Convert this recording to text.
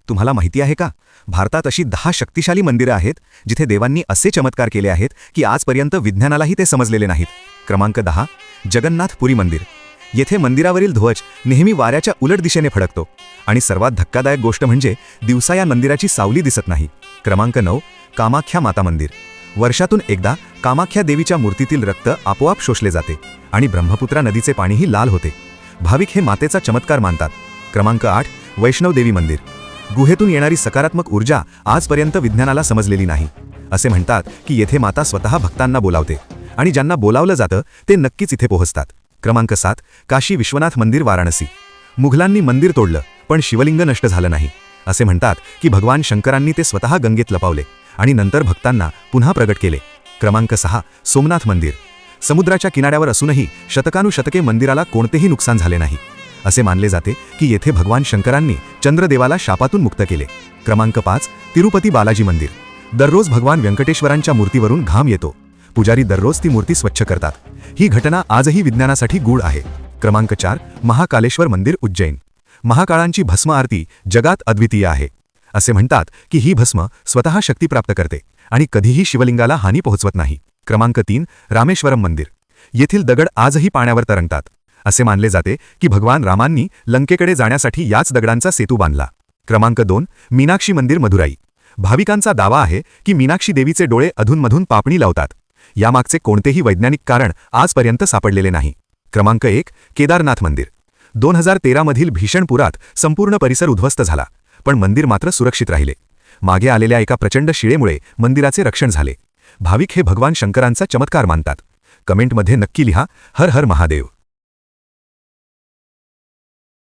तुम्हाला माहिती आहे का, भारतात अशी 10 शक्तिशाली मंदिरं आहेत जिथे देवांनी असे चमत्कार केले आहेत की आजपर्यंत विज्ञानालाही ते समजलेले नाहीत. क्रमांक 10, जगन्नाथ पुरी मंदिर. येथे मंदिरावरील ध्वज नेहमी वाऱ्याच्या उलट दिशेने फडकतो आणि सर्वात धक्कादायक गोष्ट म्हणजे दिवसा या मंदिराची सावली दिसत नाही. क्रमांक 9, कामाख्या माता मंदिर. वर्षातून एकदा कामाख्या देवीच्या मूर्तीतील रक्त आपोआप शोषले जाते आणि ब्रह्मपुत्रा नदीचे पाणीही लाल होते. भाविक हे मातेचा चमत्कार मानतात. क्रमांक 8, वैष्णवदेवी मंदिर. गुहेतून येणारी सकारात्मक ऊर्जा आजपर्यंत विज्ञानाला समजलेली नाही. असे म्हणतात की येथे माता स्वतः भक्तांना बोलावते आणि ज्यांना बोलावलं जातं ते नक्कीच इथे पोहोचतात. क्रमांक 7, काशी विश्वनाथ मंदिर वाराणसी. मुघलांनी मंदिर तोडलं पण शिवलिंग नष्ट झालं नाही. असे म्हणतात की भगवान शंकरांनी ते स्वतः गंगेत लपावले आणि नंतर भक्तांना पुन्हा प्रगट केले. क्रमांक 6, सोमनाथ मंदिर. समुद्राच्या किनाऱ्यावर असूनही शतकानुशतके मंदिराला कोणतेही नुकसान झाले नाही. असे मानले जाते की येथे भगवान शंकरांनी चंद्रदेवाला शापातून मुक्त केले. क्रमांक 5, तिरुपती बालाजी मंदिर. दररोज भगवान व्यंकटेश्वरांच्या मूर्तीवरून घाम येतो. पुजारी दररोज ती मूर्ती स्वच्छ करतात. ही घटना आजही विज्ञानासाठी गूढ आहे. क्रमांक 4, महाकालेश्वर मंदिर उज्जैन. महाकाळांची भस्म आरती जगात अद्वितीय आहे. असे म्हणतात की ही भस्म स्वतः शक्ती प्राप्त करते आणि कधीही शिवलिंगाला हानी पोहोचवत नाही. क्रमांक 3, रामेश्वरम मंदिर. येथील दगड आजही पाण्यावर तरंगतात. असे मानले जाते की भगवान रामांनी लंकेकडे जाण्यासाठी याच दगडांचा सेतू बांधला. क्रमांक 2, मीनाक्षी मंदिर मदुराई. भाविकांचा दावा आहे की मीनाक्षी देवीचे डोळे अधूनमधून पापणी लावतात. यामागचे कोणतेही वैज्ञानिक कारण आजपर्यंत सापडलेले नाही. क्रमांक 1, केदारनाथ मंदिर. 2013 मधील भीषण पुरात संपूर्ण परिसर उद्ध्वस्त झाला, पण मंदिर मात्र सुरक्षित राहिले. मागे आलेल्या एका प्रचंड शिळेमुळे मंदिराचे रक्षण झाले. भाविक हे भगवान शंकरांचा चमत्कार मानतात. कमेंटमध्ये नक्की लिहा, हर हर महादेव.